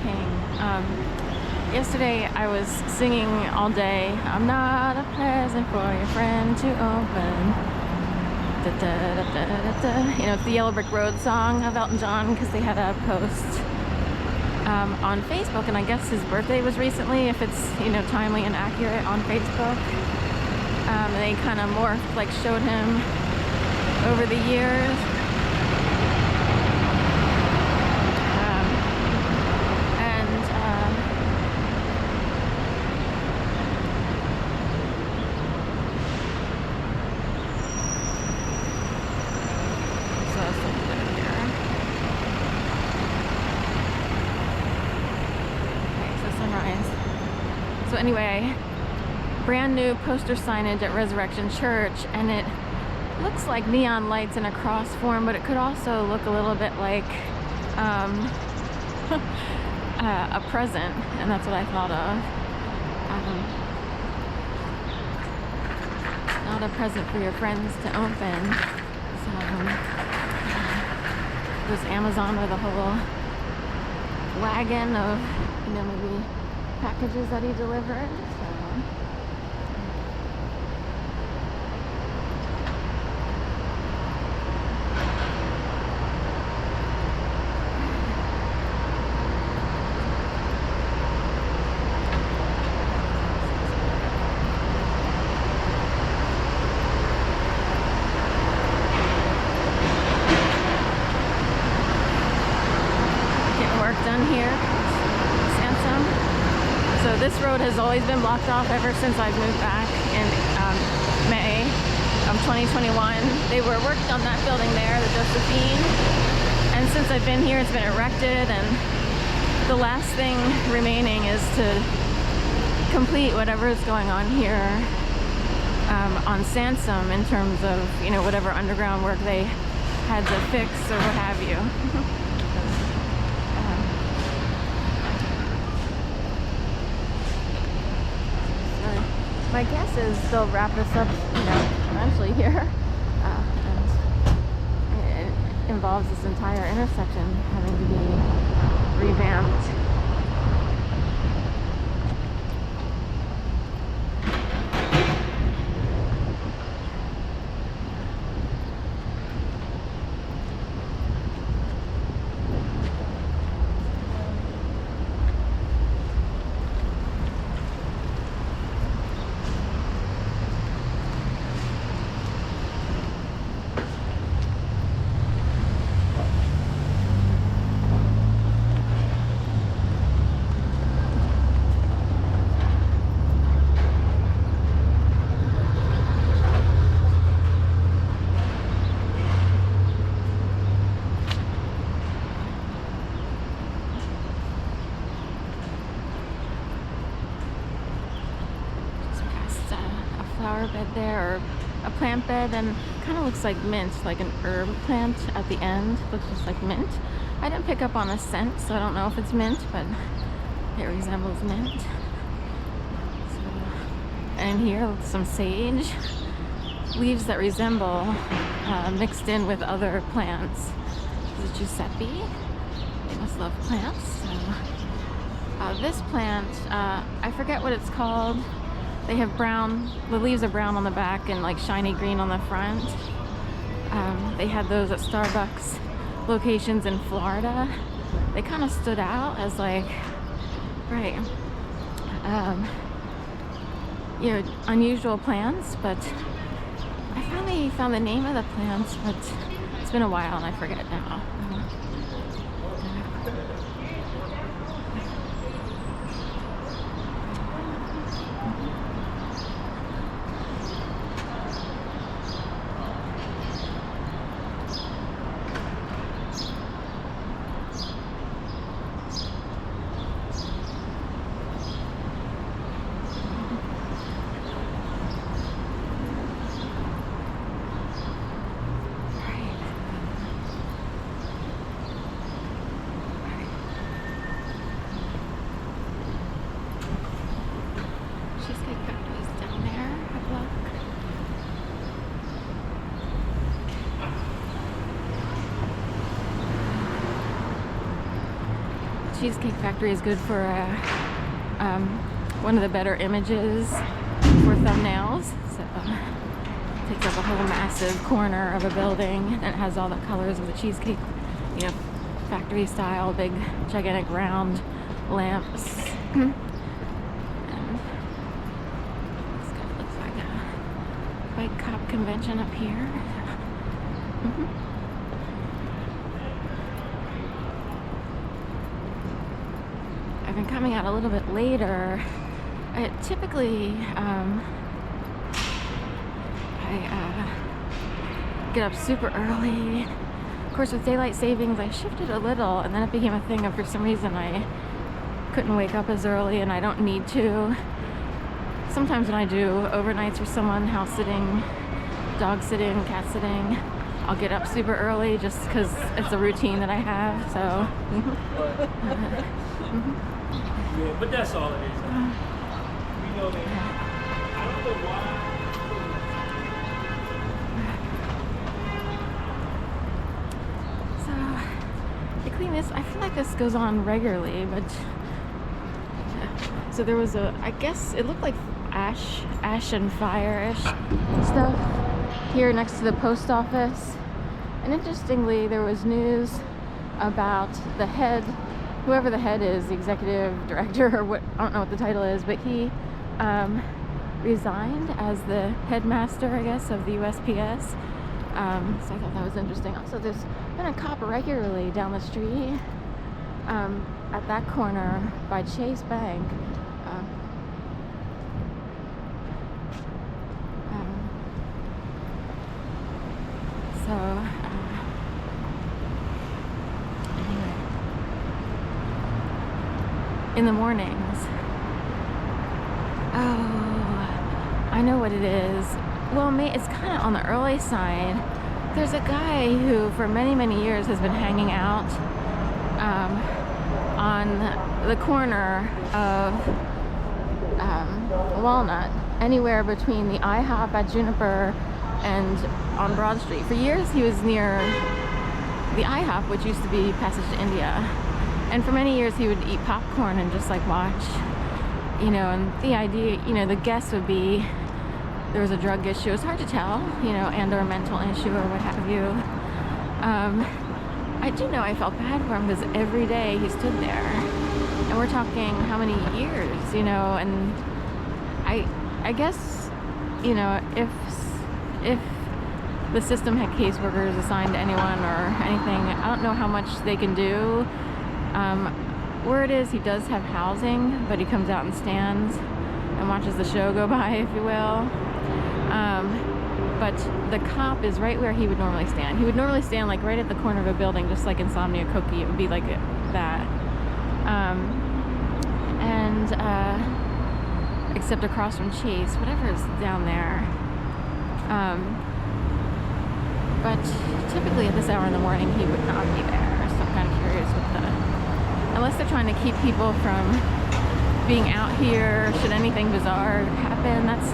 King. Yesterday I was singing all day, I'm not a present for your friend to open. Da, da, da, da, da, da. You know, it's the Yellow Brick Road song of Elton John, because they had a post on Facebook, and I guess his birthday was recently, if it's, you know, timely and accurate on Facebook. And they kind of morphed, like showed him over the years. So anyway, brand new poster signage at Resurrection Church, and it looks like neon lights in a cross form, but it could also look a little bit like a present, and that's what I thought of. Not a present for your friends to open. So, goes Amazon with a whole wagon of, you know, maybe packages that he delivered. So getting work done here. Sansom. So this road has always been blocked off ever since I've moved back in May of 2021. They were working on that building there, the Josephine, and since I've been here it's been erected, and the last thing remaining is to complete whatever is going on here on Sansom in terms of, you know, whatever underground work they had to fix or what have you. My guess is they'll wrap this up, you know, eventually here. And it involves this entire intersection having to be revamped. Flower bed there, or a plant bed, and kind of looks like mint, like an herb plant at the end. Looks just like mint. I didn't pick up on a scent, so I don't know if it's mint, but it resembles mint. So, and here some sage leaves that resemble mixed in with other plants. This is Giuseppe. They must love plants. So, this plant, I forget what it's called. They have brown, the leaves are brown on the back and like shiny green on the front. They had those at Starbucks locations in Florida. They kind of stood out as like, right, you know, unusual plants, but I finally found the name of the plants, but it's been a while and I forget now. Cheesecake Factory is good for one of the better images for thumbnails. So it takes up a whole massive corner of a building and it has all the colors of the cheesecake, you know, factory style, big, gigantic, round lamps. And this kind of looks like a bike cop convention up here. I've been coming out a little bit later. I typically get up super early. Of course, with daylight savings, I shifted a little, and then it became a thing of, for some reason, I couldn't wake up as early, and I don't need to. Sometimes when I do overnights for someone, house sitting, dog sitting, cat sitting, I'll get up super early just because it's a routine that I have. So. Yeah, but that's all it is. We know that. I don't know why. So, to clean this, I feel like this goes on regularly, but. So there was I guess it looked like ash and fire-ish stuff here next to the post office. And interestingly, there was news about the head, whoever the head is, the executive director or what, I don't know what the title is, but he resigned as the headmaster, I guess, of the USPS. So I thought that was interesting. Also, there's been a cop regularly down the street at that corner by Chase Bank. Anyway, in the mornings, I know what it is. Well, it's kind of on the early side. There's a guy who for many, many years has been hanging out on the corner of Walnut, anywhere between the IHOP at Juniper and on Broad Street. For years he was near the IHOP, which used to be Passage to India, and for many years he would eat popcorn and just like watch, you know, and the idea, you know, the guess would be there was a drug issue. It's hard to tell, you know, and or a mental issue or what have you. I do know I felt bad for him because every day he stood there, and we're talking how many years, you know, and I guess, you know, if the system had caseworkers assigned to anyone or anything, I don't know how much they can do. Word is he does have housing, but he comes out and stands and watches the show go by, if you will. But the cop is right where he would normally stand. He would normally stand like right at the corner of a building, just like Insomnia Cookie. It would be like that. Except across from Chase, whatever is down there. But typically at this hour in the morning, he would not be there. So I'm kind of curious unless they're trying to keep people from being out here, should anything bizarre happen. That's